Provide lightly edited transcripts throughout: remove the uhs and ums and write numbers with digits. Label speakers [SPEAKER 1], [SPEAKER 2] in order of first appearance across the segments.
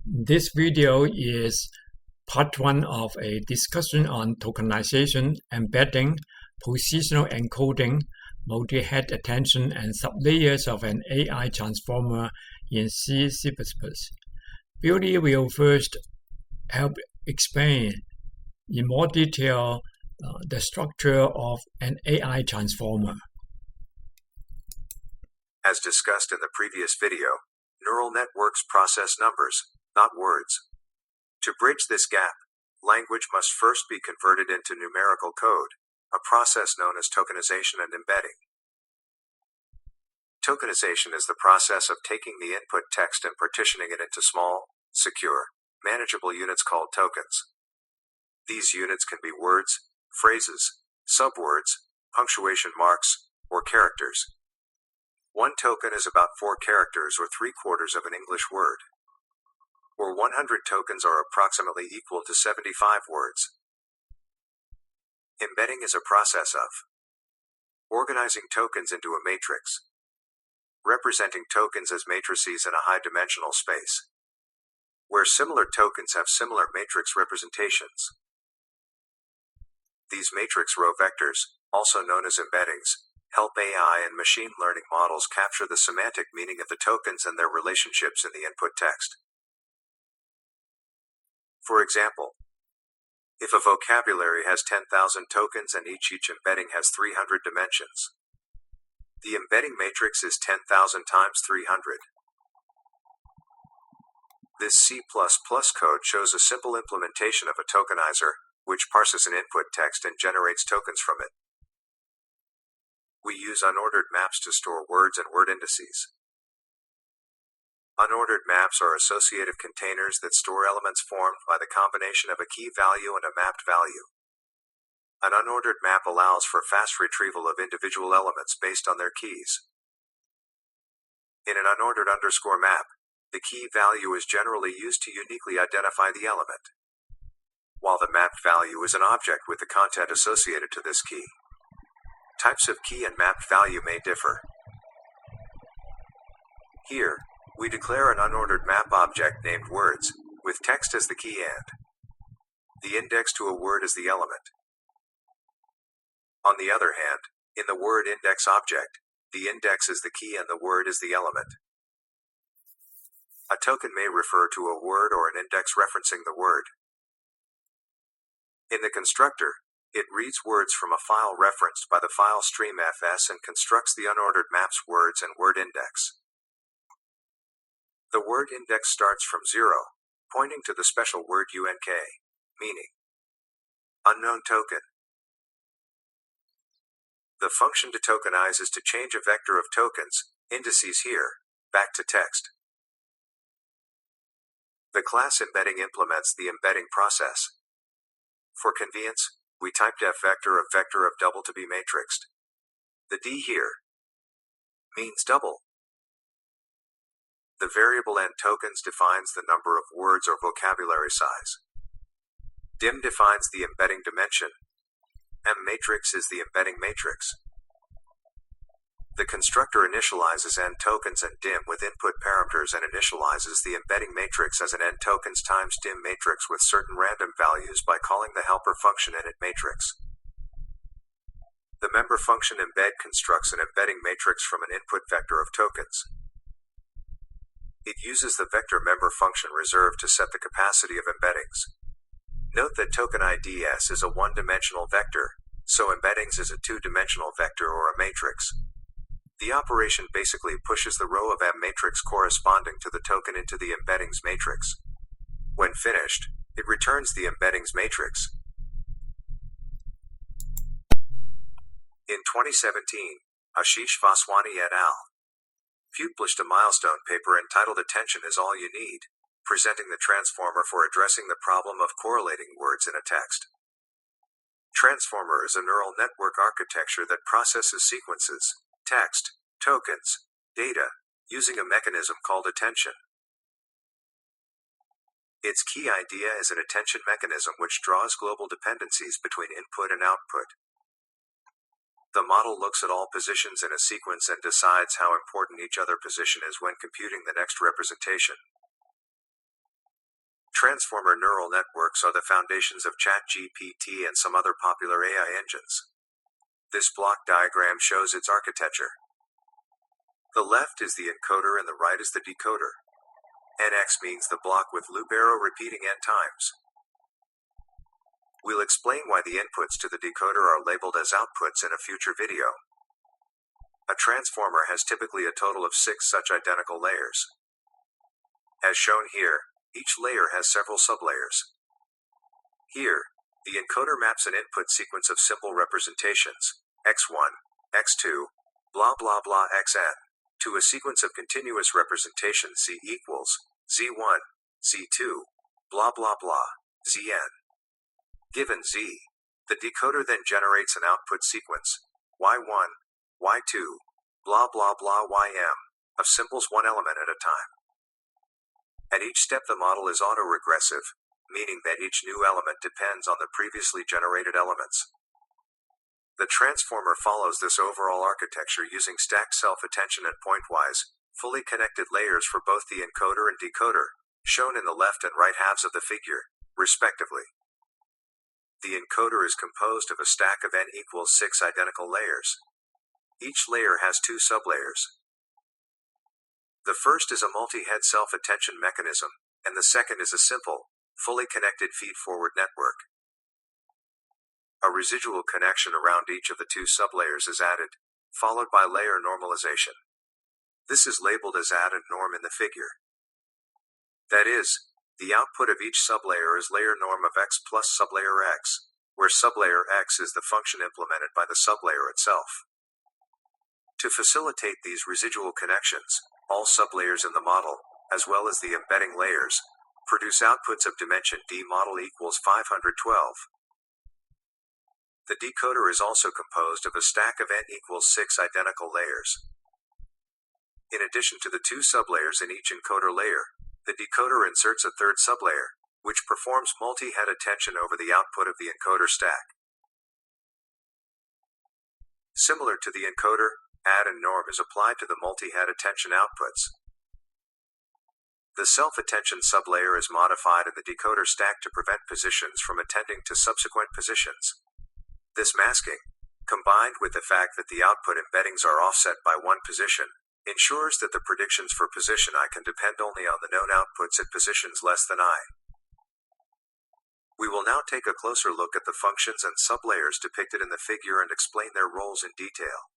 [SPEAKER 1] This video is part 1 of a discussion on tokenization, embedding, positional encoding, multi-head attention, and sublayers of an AI transformer in C++. Billy will first help explain in more detail the structure of an AI transformer.
[SPEAKER 2] As discussed in the previous video, neural networks process numbers, not words. To bridge this gap, language must first be converted into numerical code, a process known as tokenization and embedding. Tokenization is the process of taking the input text and partitioning it into small, secure, manageable units called tokens. These units can be words, phrases, subwords, punctuation marks, or characters. One token is about 4 characters or 3/4 of an English word. Or 100 tokens are approximately equal to 75 words. Embedding is a process of organizing tokens into a matrix, representing tokens as matrices in a high-dimensional space, where similar tokens have similar matrix representations. These matrix row vectors, also known as embeddings, help AI and machine learning models capture the semantic meaning of the tokens and their relationships in the input text. For example, if a vocabulary has 10,000 tokens and each embedding has 300 dimensions, the embedding matrix is 10,000 times 300. This C++ code shows a simple implementation of a tokenizer, which parses an input text and generates tokens from it. We use unordered maps to store words and word indices. Unordered maps are associative containers that store elements formed by the combination of a key value and a mapped value. An unordered map allows for fast retrieval of individual elements based on their keys. In an unordered underscore map, the key value is generally used to uniquely identify the element, while the mapped value is an object with the content associated to this key. Types of key and mapped value may differ. Here, we declare an unordered map object named words, with text as the key and the index to a word as the element. On the other hand, in the word index object, the index is the key and the word is the element. A token may refer to a word or an index referencing the word. In the constructor, it reads words from a file referenced by the file stream fs and constructs the unordered map's words and word index. The word index starts from 0, pointing to the special word UNK, meaning unknown token. The function to tokenize is to change a vector of tokens, indices here, back to text. The class embedding implements the embedding process. For convenience, we typed vector of double to be matrixed. The D here means double. The variable n tokens defines the number of words or vocabulary size. Dim defines the embedding dimension. M matrix is the embedding matrix. The constructor initializes n tokens and dim with input parameters and initializes the embedding matrix as an n tokens times dim matrix with certain random values by calling the helper function init matrix. The member function embed constructs an embedding matrix from an input vector of tokens. It uses the vector member function reserved to set the capacity of embeddings. Note that token IDS is a one-dimensional vector, so embeddings is a two-dimensional vector or a matrix. The operation basically pushes the row of M matrix corresponding to the token into the embeddings matrix. When finished, it returns the embeddings matrix. In 2017, Ashish Vaswani et al. Published a milestone paper entitled Attention is All You Need, presenting the transformer for addressing the problem of correlating words in a text. Transformer is a neural network architecture that processes sequences, text, tokens, data, using a mechanism called attention. Its key idea is an attention mechanism which draws global dependencies between input and output. The model looks at all positions in a sequence and decides how important each other position is when computing the next representation. Transformer neural networks are the foundations of ChatGPT and some other popular AI engines. This block diagram shows its architecture. The left is the encoder and the right is the decoder. NX means the block with loop arrow repeating n times. We'll explain why the inputs to the decoder are labeled as outputs in a future video. A transformer has typically a total of 6 such identical layers. As shown here, each layer has several sublayers. Here, the encoder maps an input sequence of simple representations, x1, x2, blah blah blah xn, to a sequence of continuous representations z equals z1, z2, blah blah blah, zn. Given z, the decoder then generates an output sequence, y1, y2, blah blah blah ym, of symbols one element at a time. At each step the model is autoregressive, meaning that each new element depends on the previously generated elements. The transformer follows this overall architecture using stacked self-attention and pointwise, fully connected layers for both the encoder and decoder, shown in the left and right halves of the figure, respectively. The encoder is composed of a stack of n equals 6 identical layers. Each layer has 2 sublayers. The first is a multi-head self-attention mechanism, and the second is a simple, fully connected feed-forward network. A residual connection around each of the 2 sublayers is added, followed by layer normalization. This is labeled as add and norm in the figure. That is, the output of each sublayer is layer norm of x plus sublayer x, where sublayer x is the function implemented by the sublayer itself. To facilitate these residual connections, all sublayers in the model, as well as the embedding layers, produce outputs of dimension d model equals 512. The decoder is also composed of a stack of n equals 6 identical layers. In addition to the 2 sublayers in each encoder layer, the decoder inserts a third sublayer, which performs multi-head attention over the output of the encoder stack. Similar to the encoder, add and norm is applied to the multi-head attention outputs. The self-attention sublayer is modified in the decoder stack to prevent positions from attending to subsequent positions. This masking, combined with the fact that the output embeddings are offset by 1 position, ensures that the predictions for position I can depend only on the known outputs at positions less than I. We will now take a closer look at the functions and sublayers depicted in the figure and explain their roles in detail.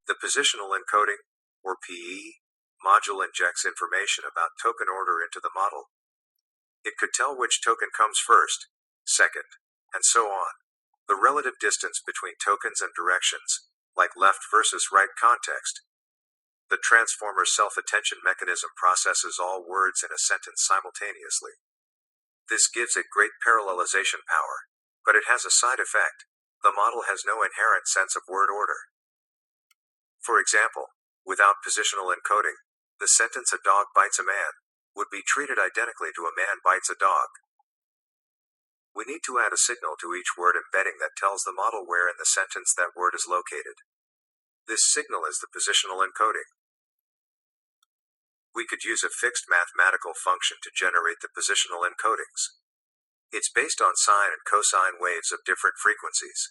[SPEAKER 2] The positional encoding, or PE, module injects information about token order into the model. It could tell which token comes first, second, and so on. The relative distance between tokens and directions, like left versus right context. The transformer's self-attention mechanism processes all words in a sentence simultaneously. This gives it great parallelization power, but it has a side effect. The model has no inherent sense of word order. For example, without positional encoding, the sentence "a dog bites a man" would be treated identically to "a man bites a dog." We need to add a signal to each word embedding that tells the model where in the sentence that word is located. This signal is the positional encoding. We could use a fixed mathematical function to generate the positional encodings. It's based on sine and cosine waves of different frequencies.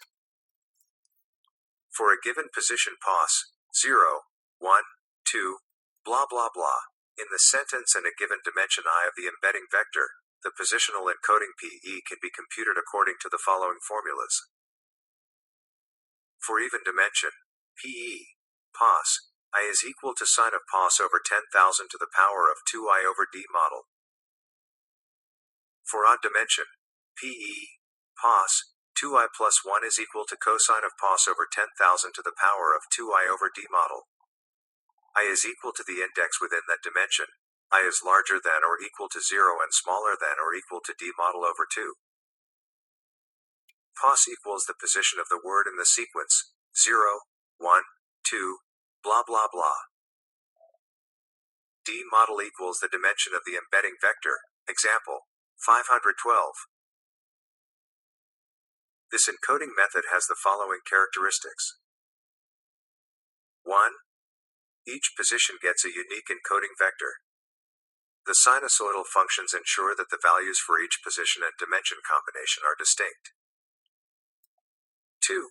[SPEAKER 2] For a given position pos, 0, 1, 2, blah blah blah, in the sentence and a given dimension I of the embedding vector, the positional encoding PE can be computed according to the following formulas. For even dimension, PE, pos, I is equal to sine of pos over 10,000 to the power of 2I over d model. For odd dimension, PE, pos, 2I plus 1 is equal to cosine of pos over 10,000 to the power of 2I over d model. I is equal to the index within that dimension. I is larger than or equal to 0 and smaller than or equal to d model over 2. Pos equals the position of the word in the sequence, 0, 1, 2, blah blah blah. D model equals the dimension of the embedding vector, example, 512. This encoding method has the following characteristics. 1. Each position gets a unique encoding vector. The sinusoidal functions ensure that the values for each position and dimension combination are distinct. 2.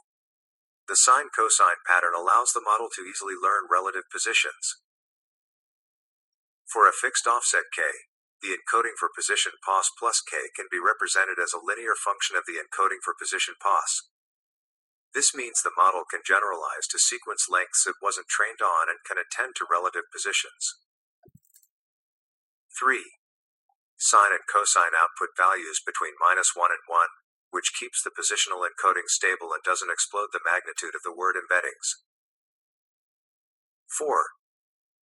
[SPEAKER 2] The sine-cosine pattern allows the model to easily learn relative positions. For a fixed offset k, the encoding for position pos plus k can be represented as a linear function of the encoding for position pos. This means the model can generalize to sequence lengths it wasn't trained on and can attend to relative positions. 3. Sine and cosine output values between -1 and 1, which keeps the positional encoding stable and doesn't explode the magnitude of the word embeddings. 4.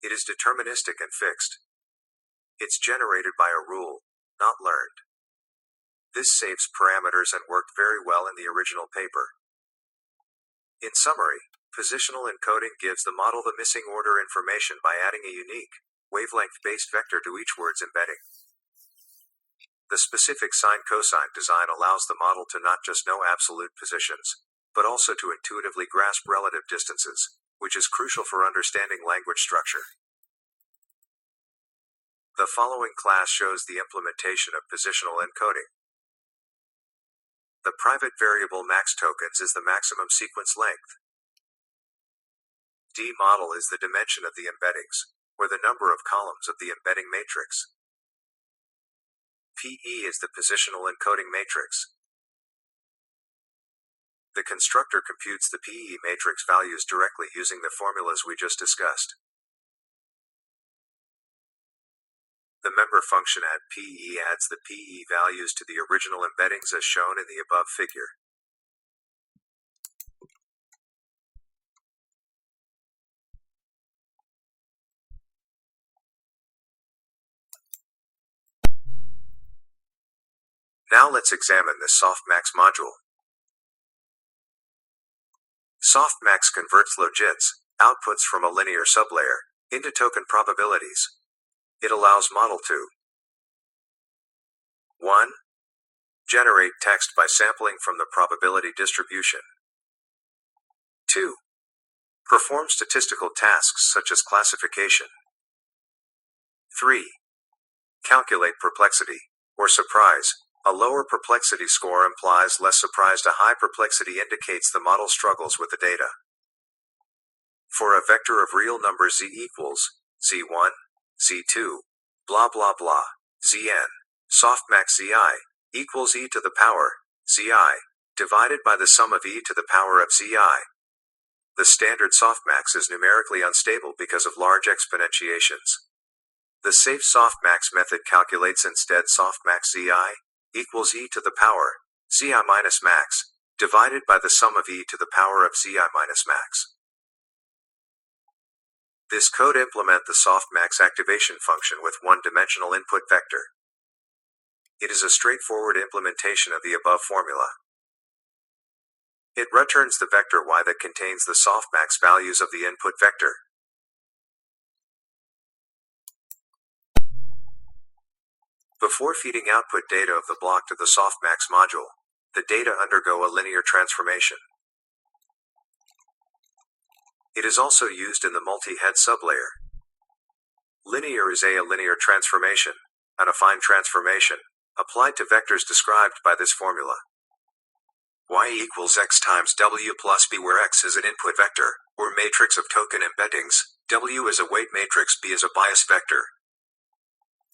[SPEAKER 2] It is deterministic and fixed. It's generated by a rule, not learned. This saves parameters and worked very well in the original paper. In summary, positional encoding gives the model the missing order information by adding a unique, wavelength-based vector to each word's embedding. The specific sine-cosine design allows the model to not just know absolute positions, but also to intuitively grasp relative distances, which is crucial for understanding language structure. The following class shows the implementation of positional encoding. The private variable max tokens is the maximum sequence length. D model is the dimension of the embeddings, or the number of columns of the embedding matrix. PE is the positional encoding matrix. The constructor computes the PE matrix values directly using the formulas we just discussed. The member function add PE adds the PE values to the original embeddings as shown in the above figure. Now let's examine this Softmax module. Softmax converts logits, outputs from a linear sublayer, into token probabilities. It allows model to 1. Generate text by sampling from the probability distribution. 2. Perform statistical tasks such as classification. 3. Calculate perplexity, or surprise. A lower perplexity score implies less surprise. A high perplexity indicates the model struggles with the data. For a vector of real numbers z equals z1, z2, blah blah blah, zn, softmax zi equals e to the power zi divided by the sum of e to the power of zi. The standard softmax is numerically unstable because of large exponentiations. The safe softmax method calculates instead softmax zi equals e to the power zi minus max divided by the sum of e to the power of zi minus max. This code implement the softmax activation function with one-dimensional input vector. It is a straightforward implementation of the above formula. It returns the vector y that contains the softmax values of the input vector. Before feeding output data of the block to the Softmax module, the data undergo a linear transformation. It is also used in the multi-head sublayer. Linear is a linear transformation, an affine transformation, applied to vectors described by this formula. Y equals x times w plus b, where x is an input vector, or matrix of token embeddings, w is a weight matrix, b is a bias vector.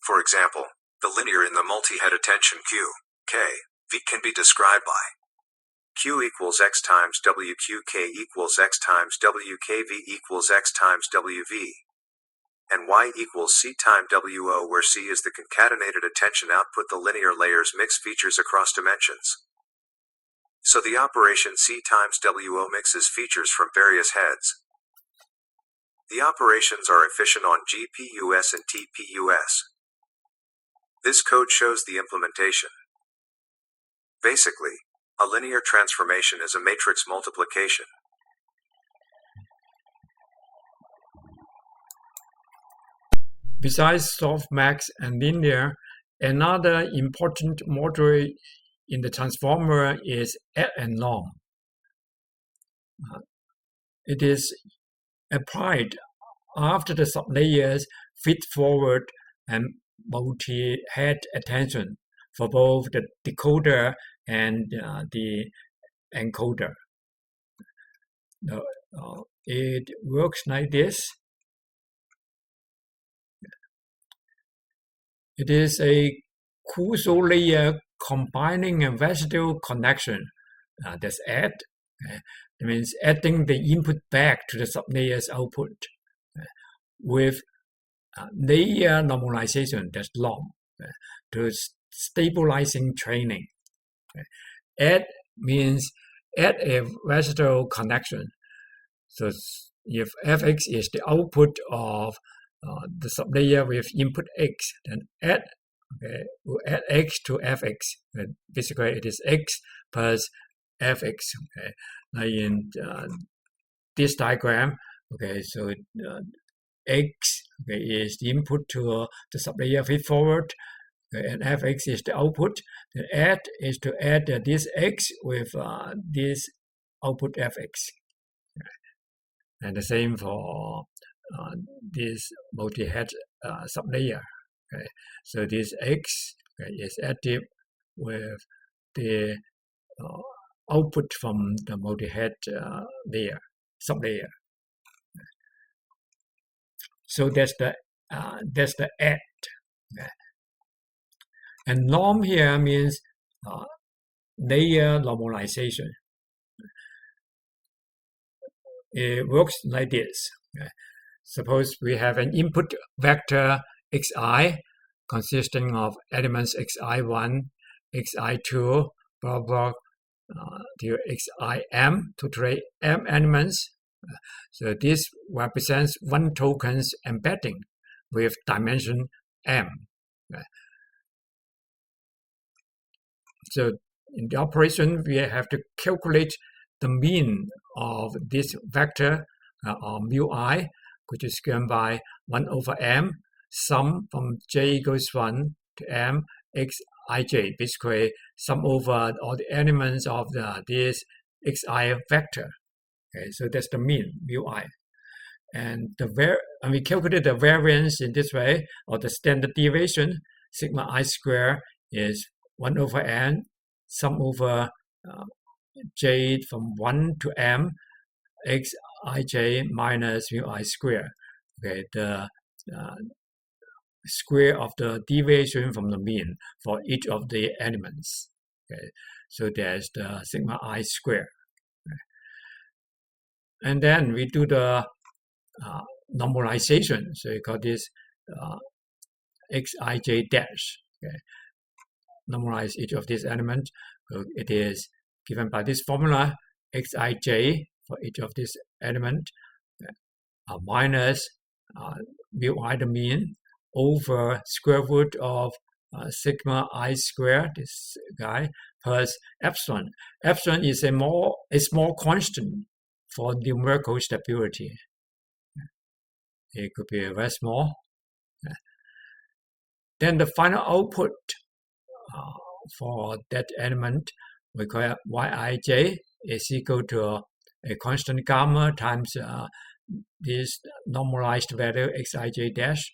[SPEAKER 2] For example, the linear in the multi-head attention Q, K, V can be described by Q equals x times w, Q k equals x times w, k v equals x times w v, and y equals c times w o, where c is the concatenated attention output. The linear layers mix features across dimensions. So the operation c times w o mixes features from various heads. The operations are efficient on GPUS and TPUS. This code shows the implementation. Basically, a linear transformation is a matrix multiplication.
[SPEAKER 1] Besides softmax and linear, another important module in the transformer is add and norm. It is applied after the sublayers feed forward and multi-head attention for both the decoder and the encoder. It works like this. It is a causal layer combining a versatile connection. That's add. It means adding the input back to the sublayer's output with layer normalization, that's long, to stabilizing training. Add means add a versatile connection. So if fx is the output of the sublayer with input x, then add, we'll add x to fx. Basically, it is x plus fx. Like in this diagram, so x is the input to the sublayer feed forward, and fx is the output. The add is to add this x with this output fx. And the same for this multi-head sublayer. So this x is added with the output from the multi-head layer, sublayer. So that's the add. And norm here means layer normalization. It works like this. Suppose we have an input vector xi consisting of elements xi1, xi2, blah blah, to xim, totally m elements. So this represents one token's embedding with dimension m. So in the operation, we have to calculate the mean of this vector or mu I, which is given by 1 over m, sum from j equals 1 to m xij, basically sum over all the elements of this xi vector. So that's the mean, mu I. And we calculate the variance in this way, or the standard deviation, sigma I square is 1 over n, sum over j from 1 to m xij minus mu I square. The square of the deviation from the mean for each of the elements. So there's the sigma I square. And then we do the normalization. So we call this xij dash. Normalize each of these elements. So it is given by this formula, xij for each of these elements minus mu I, the mean, over square root of sigma I squared, this guy, plus epsilon. Epsilon is a small constant for numerical stability. It could be very small. Then the final output for that element, we call yij, is equal to a constant gamma times this normalized value xij dash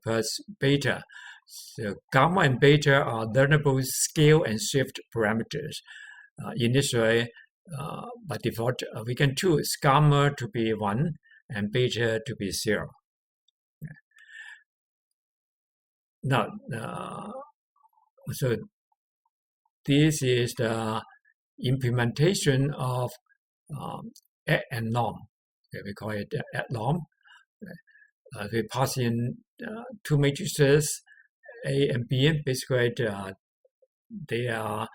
[SPEAKER 1] plus beta. So gamma and beta are learnable scale and shift parameters. Initially, by default, we can choose gamma to be 1 and beta to be 0. Now, so this is the implementation of add and norm. We call it add norm. We pass in two matrices, A and B. Basically, they are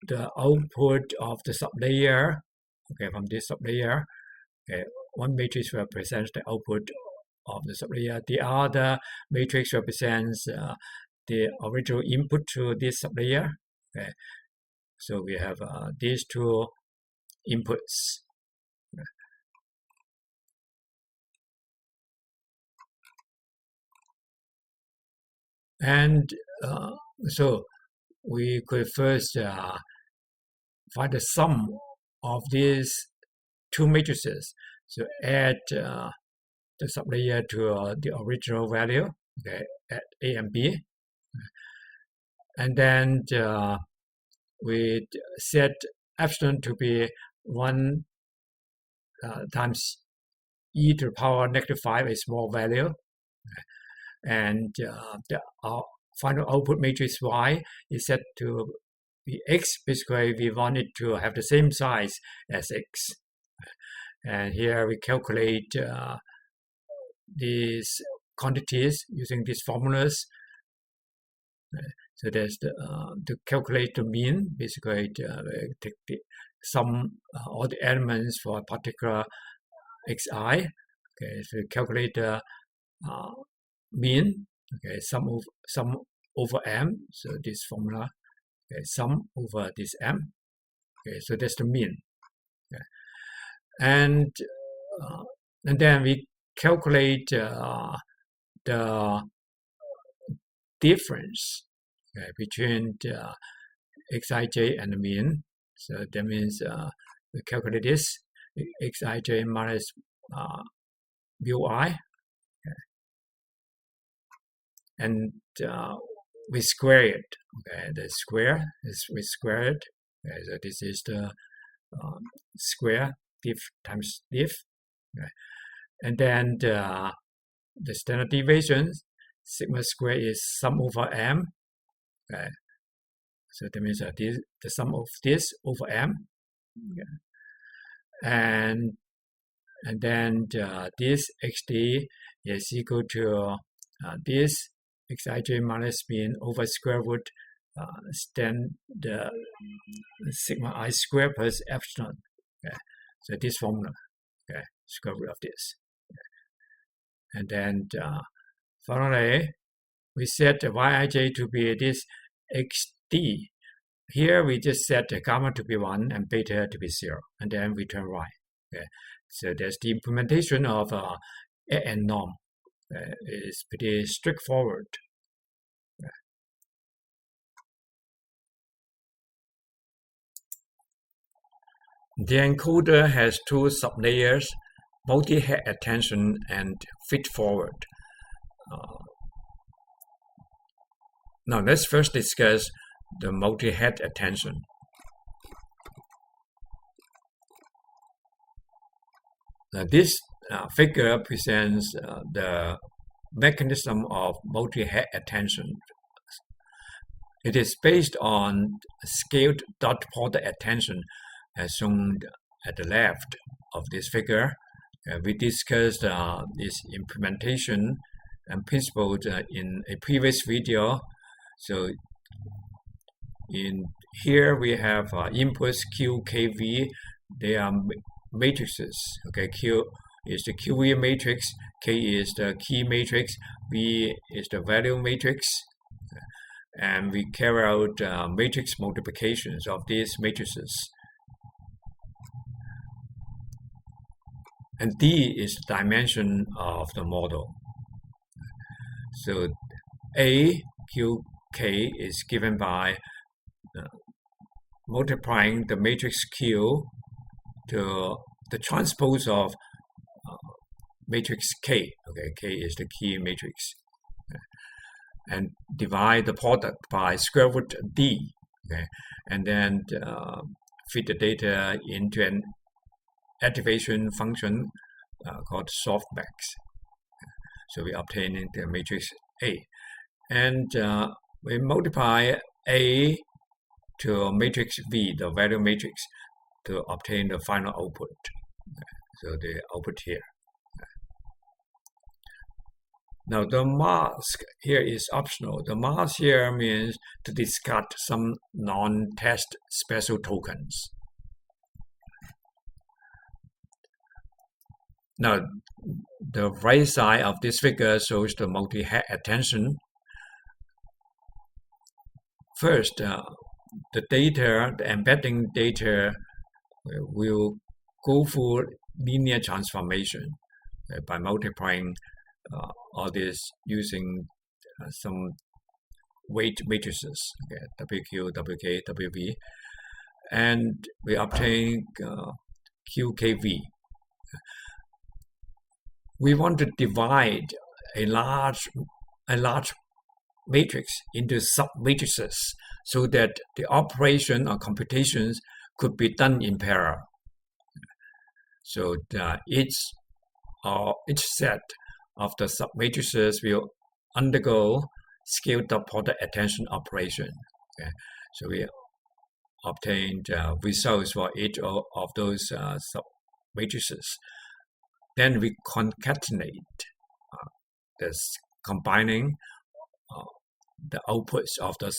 [SPEAKER 1] the output of the sublayer. From this sublayer, one matrix represents the output of the sublayer. The other matrix represents the original input to this sublayer. So we have these two inputs. And so we could first find the sum of these two matrices. So add the the sublayer to the original value, okay, at A and B. And then we set epsilon to be 1 times e to the power -5, a small value. And our final output matrix Y is set to be X. Basically, we want it to have the same size as X. And here we calculate these quantities using these formulas. So there's to calculate the mean. Basically, take the sum all the elements for a particular xi. Okay, so calculate the mean. Okay, sum over m. So this formula. Okay, sum over this m. Okay, so that's the mean. Okay. And then we calculate the difference, okay, between the xij and the mean. So that means we calculate this xij minus mu I, okay. And we square it. Okay, the square is we square it. Okay, so this is the square diff times diff. Okay. And then the standard deviation sigma square is sum over m. Okay. So that means this, the sum of this over m. Okay. And then this xd is equal to this xij minus mean over square root the sigma I square plus epsilon. Okay. So this formula, okay, square root of this. Okay. And then finally, we set the Yij to be this xd. Here we just set the gamma to be 1 and beta to be 0, and then return Y. Okay. So there's the implementation of and norm. It's pretty straightforward. Okay. The encoder has 2 sublayers, multi-head attention and feed-forward. Now let's first discuss the multi-head attention. Now this figure presents the mechanism of multi-head attention. It is based on scaled dot product attention as shown at the left of this figure. We discussed this implementation and principles in a previous video. So in here we have inputs Q, K, V. They are matrices. Okay, Q is the QV matrix, K is the key matrix, V is the value matrix, and we carry out matrix multiplications of these matrices. And D is the dimension of the model. So A, Q, K is given by multiplying the matrix Q to the transpose of matrix K. Okay, K is the key matrix. Okay. And divide the product by square root D. Okay, and then feed the data into an activation function called Softmax. So we obtain the matrix A. And we multiply A to matrix V, the value matrix, to obtain the final output. So the output here. Now the mask here is optional. The mask here means to discard some non-test special tokens. Now the right side of this figure shows the multi-head attention. First, the data, the embedding data, will go through linear transformation by multiplying all this using some weight matrices, okay, WQ, WK, WV, and we obtain QKV. we want to divide a large matrix into sub-matrices so that the operation or computations could be done in parallel. So each set of the sub-matrices will undergo scaled-up product attention operation. Okay? So we obtained results for each of those sub-matrices. Then we concatenate this, combining the outputs of the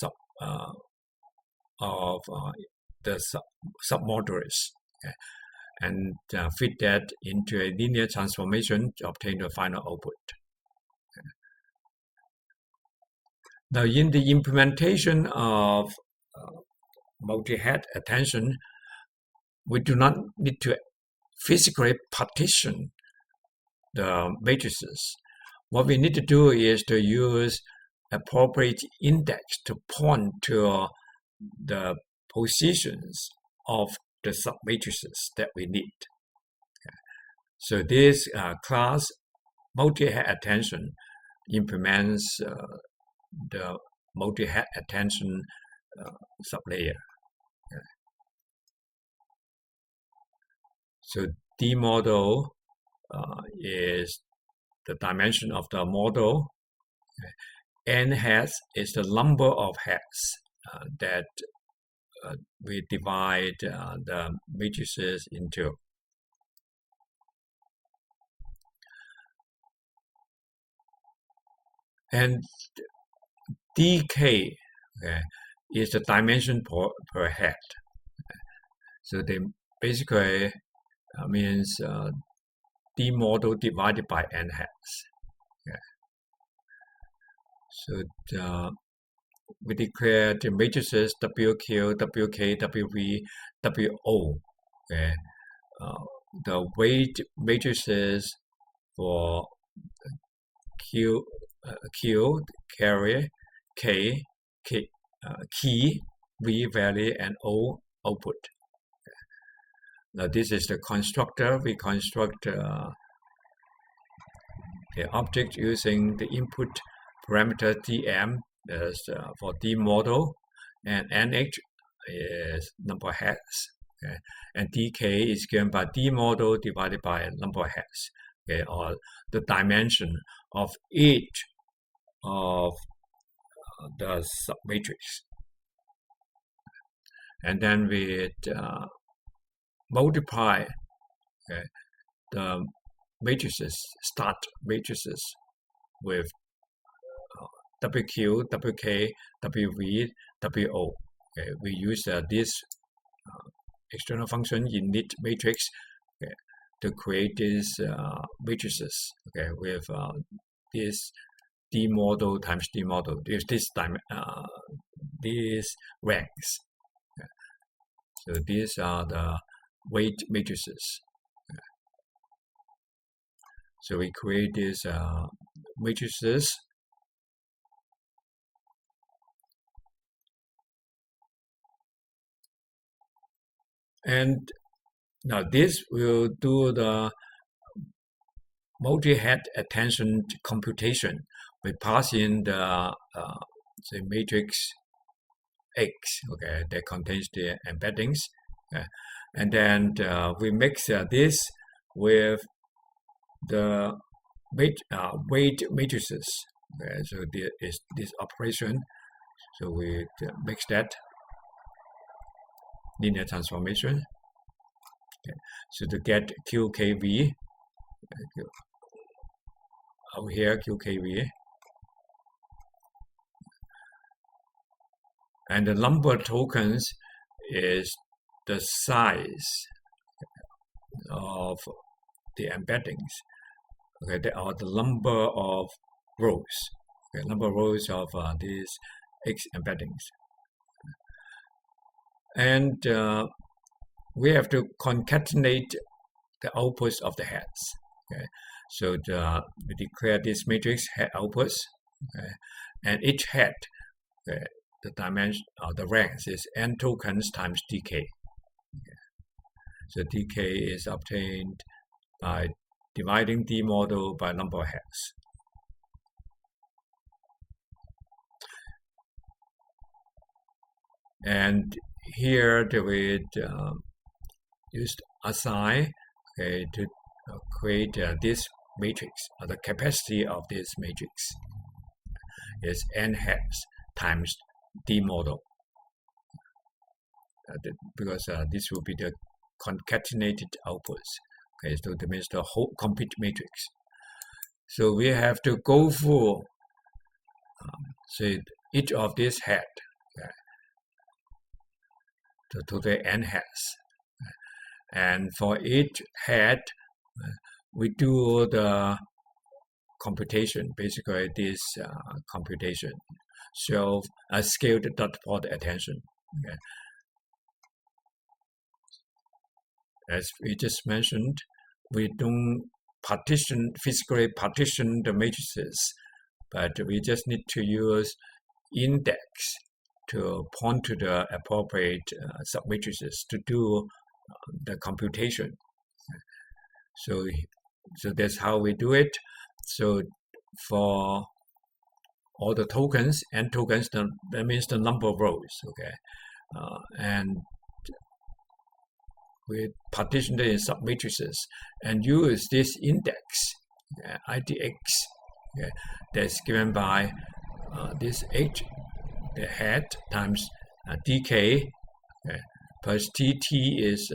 [SPEAKER 1] submodules, okay? And fit that into a linear transformation to obtain the final output. Okay. Now, in the implementation of multi-head attention, we do not need to physically partition the matrices. What we need to do is to use appropriate index to point to the positions of the submatrices that we need. Okay. So this class multi-head attention implements the multi-head attention sublayer. Okay. So D model is the dimension of the model. Okay. N heads is the number of heads that we divide the matrices into. And dk, okay, is the dimension per head. Okay. So they basically means D model divided by n heads. Okay. So we declare the matrices WQ, WK, WV, WO. Okay. The weight matrices for Q carry, K key, V value, and O output. Okay. Now this is the constructor. We construct the object using the input parameter dm as for D model, and nh is number of heads, okay, and dk is given by D model divided by number of heads, okay, or the dimension of each of the submatrix. And then we multiply, okay, the matrices, start matrices, with WQ, WK, WV, WO. Okay, we use this external function init matrix, okay, to create these matrices, okay, with this D model times D model. There's these ranks. Okay. So these are the weight matrices. Okay. So we create these matrices. And now this will do the multi-head attention computation. We pass in the matrix X, okay, that contains the embeddings, and then we mix this with the weight matrices. Okay, so there is this operation. So we mix that. Linear transformation. Okay. So to get QKV, over here QKV, and the number of tokens is the size of the embeddings. Okay, they are the number of rows. Okay, number of rows of these X embeddings. And we have to concatenate the outputs of the heads. Okay, so we declare this matrix head outputs, okay, and each head, okay, the dimension of the ranks is n tokens times dk. Okay. So dk is obtained by dividing D model by number of heads. And here we used assign to create this matrix. The capacity of this matrix is n heads times D model, because this will be the concatenated outputs. Okay, so that means the whole complete matrix. So we have to go through so each of these head to the n heads, and for each head we do the computation, basically this computation. So a scaled dot plot attention. Okay. As we just mentioned, we don't physically partition the matrices, but we just need to use index to point to the appropriate submatrices to do the computation. So that's how we do it. So for all the tokens, n tokens, that means the number of rows. Okay, and we partition it in submatrices and use this index, IDX, that's given by this H, the head, times dk, plus tt is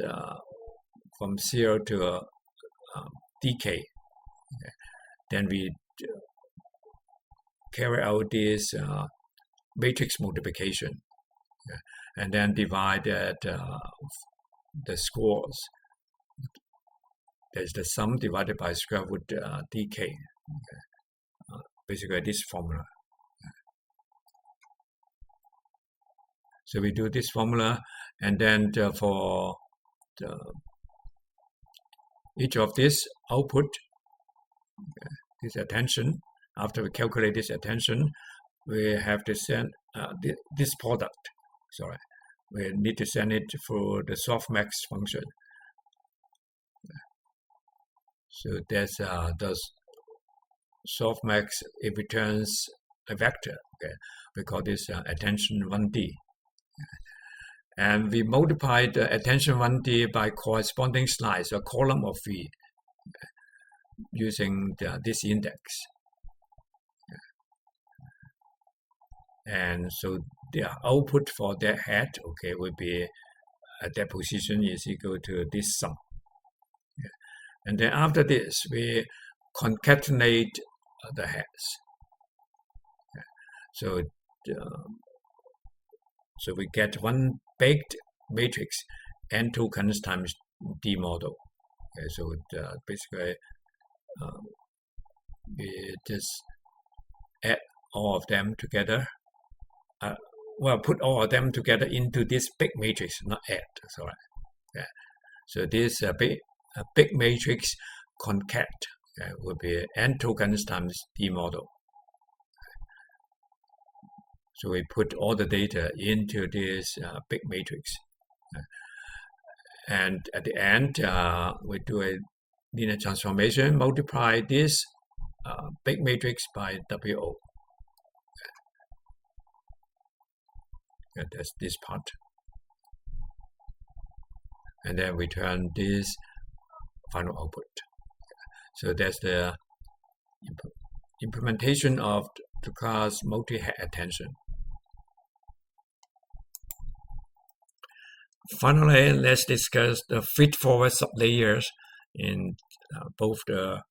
[SPEAKER 1] from 0 to dk. Then we carry out this matrix multiplication, and then divide the scores. There's the sum divided by square root dk. Basically this formula. So we do this formula, and then for each of this output, this attention, after we calculate this attention, we have to send this product. Sorry, we need to send it through the Softmax function. So that's the Softmax. It returns a vector. Okay, we call this attention 1D, and we multiply the attention 1D by corresponding slice, a column of V, using this index. And so the output for that head, okay, will be at that position is equal to this sum. And then after this, we concatenate the heads. So we get one baked matrix, n tokens times D model. Okay, so basically we just add all of them together. Put all of them together into this big matrix, not add. Sorry. Yeah. So this big matrix concat will be n tokens times D model. So we put all the data into this big matrix, and at the end we do a linear transformation, multiply this big matrix by WO. That's this part, and then we return this final output. So that's the implementation of the class multi-head attention. Finally, let's discuss the feed-forward sublayers in both the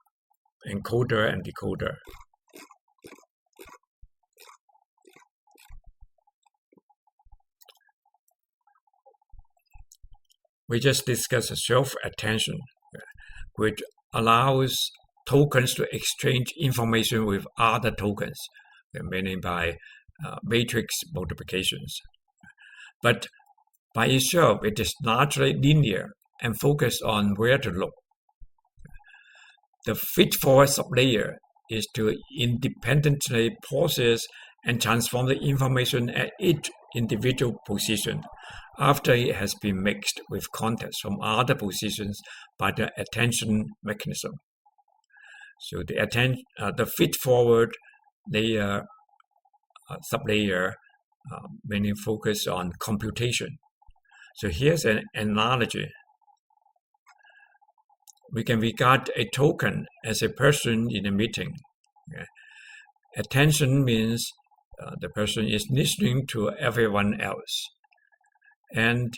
[SPEAKER 1] encoder and decoder. We just discussed self-attention, which allows tokens to exchange information with other tokens, meaning by matrix multiplications. But by itself, it is largely linear and focused on where to look. The feed-forward sublayer is to independently process and transform the information at each individual position after it has been mixed with context from other positions by the attention mechanism. So the feed-forward layer, sublayer, mainly focus on computation. So here's an analogy. We can regard a token as a person in a meeting. Okay? Attention means the person is listening to everyone else. And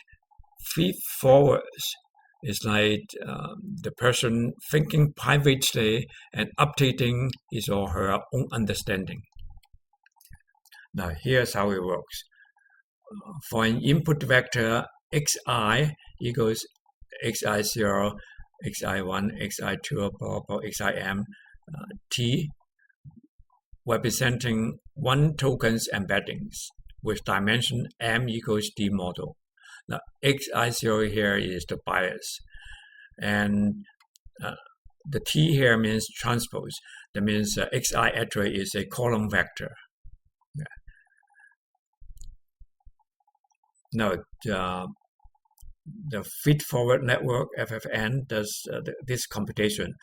[SPEAKER 1] feed-forwards is like the person thinking privately and updating his or her own understanding. Now here's how it works. For an input vector xi equals xi0, xi1, xi2, blah, blah, xim, t, representing one token's embeddings with dimension m equals d model. Now xi0 here is the bias, and the t here means transpose. That means xi actually is a column vector. Yeah. Now the feed-forward network FFN does this computation.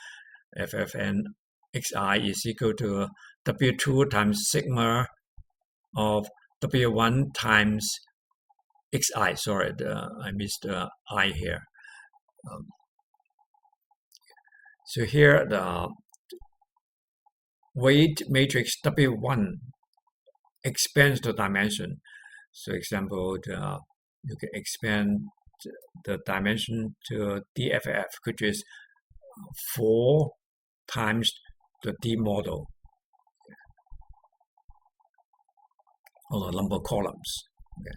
[SPEAKER 1] FFN xi is equal to W2 times sigma of W1 times xi. Sorry, I missed the I here. So here the weight matrix W1 expands the dimension. So example, you can expand the dimension to DFF, which is 4 times the D model, or the number of columns. Okay.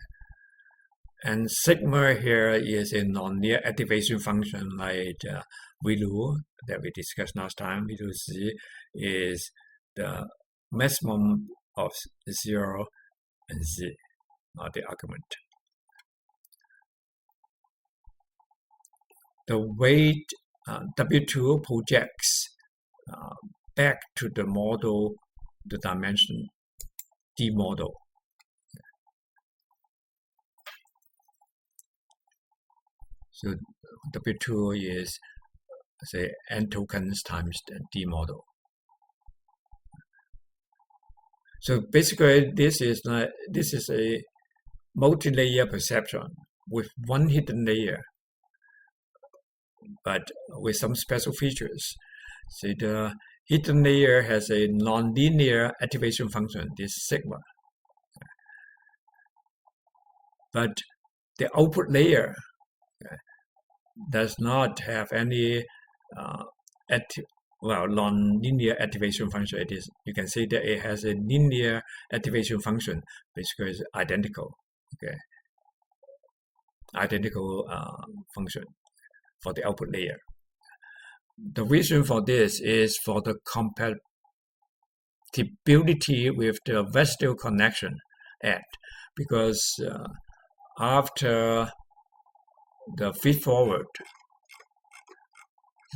[SPEAKER 1] And sigma here is a non-linear activation function like VLU that we discussed last time. VLU Z is the maximum of 0 and Z, not the argument. The weight W2 projects back to the model, the dimension D model. So W2 is, say, n tokens times the D model. So basically, this is a multi-layer perception with one hidden layer, but with some special features. So the hidden layer has a non-linear activation function, this sigma. But the output layer does not have any non-linear activation function. It is, you can say that it has a linear activation function, basically it's identical. Okay, identical function for the output layer. The reason for this is for the compatibility with the residual connection act, because after the feed-forward,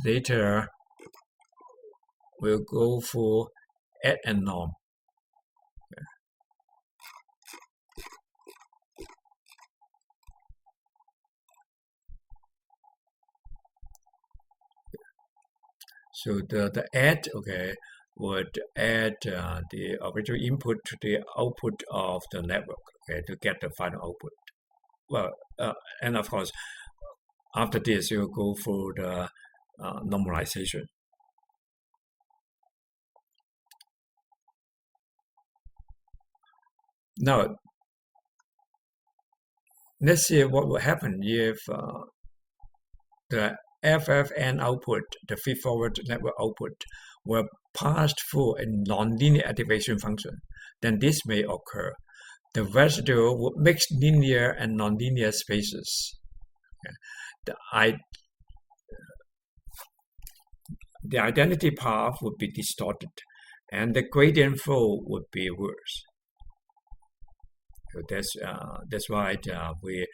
[SPEAKER 1] later we'll go for add and norm. So the add, okay, would add the original input to the output of the network, okay, to get the final output. Well, and of course, after this, you'll go for the normalization. Now, let's see what will happen if the FFN output, the feed-forward network output, were passed through a non-linear activation function. Then this may occur. The residual would mix linear and non-linear spaces. The identity path would be distorted, and the gradient flow would be worse. So that's why we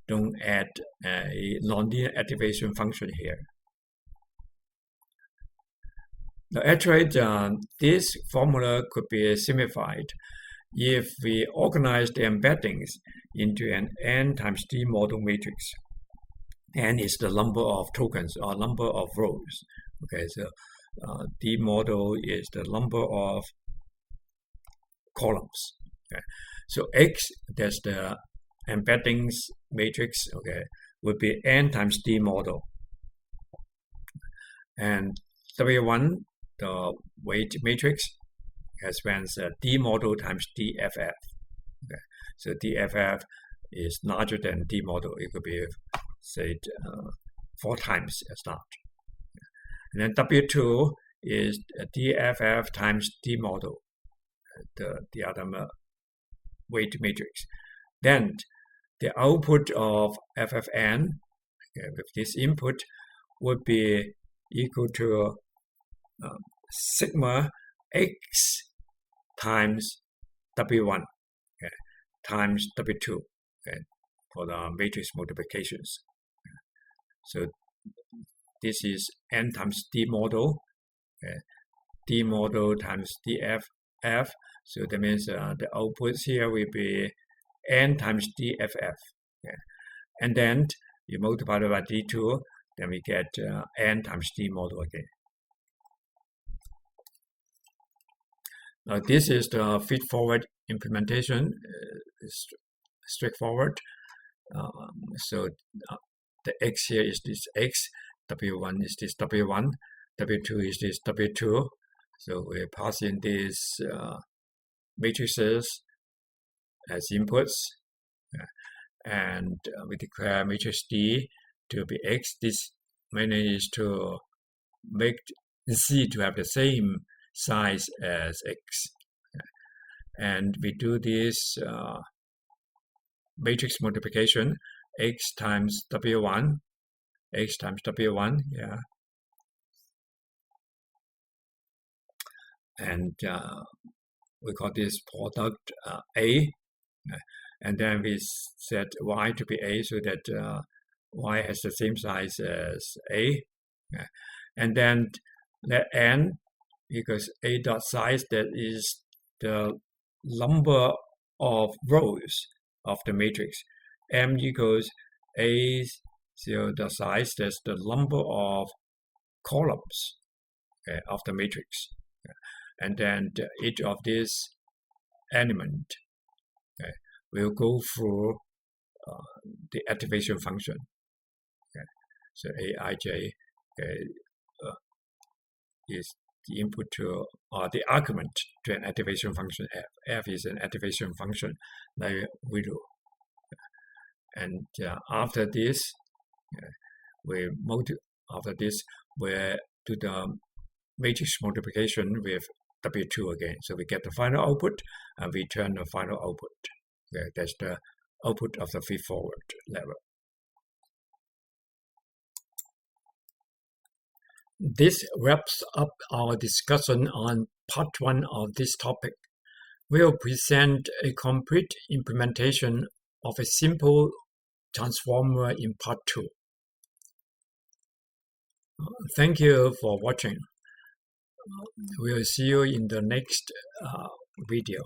[SPEAKER 1] don't add a non-linear activation function here. Now, actually, this formula could be simplified if we organize the embeddings into an n times d model matrix. N is the number of tokens or number of rows. Okay, so D model is the number of columns. Okay. So X, that's the embeddings matrix, okay, would be N times D model. And W1, the weight matrix, has been D model times DFF. Okay. So DFF is larger than D model. It could be, say, 4 times as large. And then W2 is DFF times D model, the other weight matrix. Then the output of FFN, okay, with this input would be equal to sigma X times W1, okay, times W2, okay, for the matrix multiplications. So this is N times D model, okay, D model times DFF. So that means the outputs here will be N times DFF. Okay. And then you multiply it by D2, then we get N times D model again. Now this is the feed-forward implementation. It's straightforward. So the X here is this X, W1 is this W1, W2 is this W2. So we pass in these matrices as inputs, and we declare matrix D to be X. This manages to make Z to have the same size as X. And we do this matrix multiplication, X times W1, X times W1, yeah. And we call this product A. And then we set Y to be A so that Y has the same size as A. And then let N equals A dot size, that is the number of rows of the matrix. M equals A dot size, that's the number of columns, okay, of the matrix. And then each of these element, okay, will go through the activation function. Okay. So Aij is the input to, or the argument to an activation function F. F is an activation function like we do. And after this, we do the matrix multiplication with W2 again. So we get the final output and we return the final output. Okay, that's the output of the feed-forward level. This wraps up our discussion on part 1 of this topic. We'll present a complete implementation of a simple transformer in part 2. Thank you for watching. We'll see you in the next video.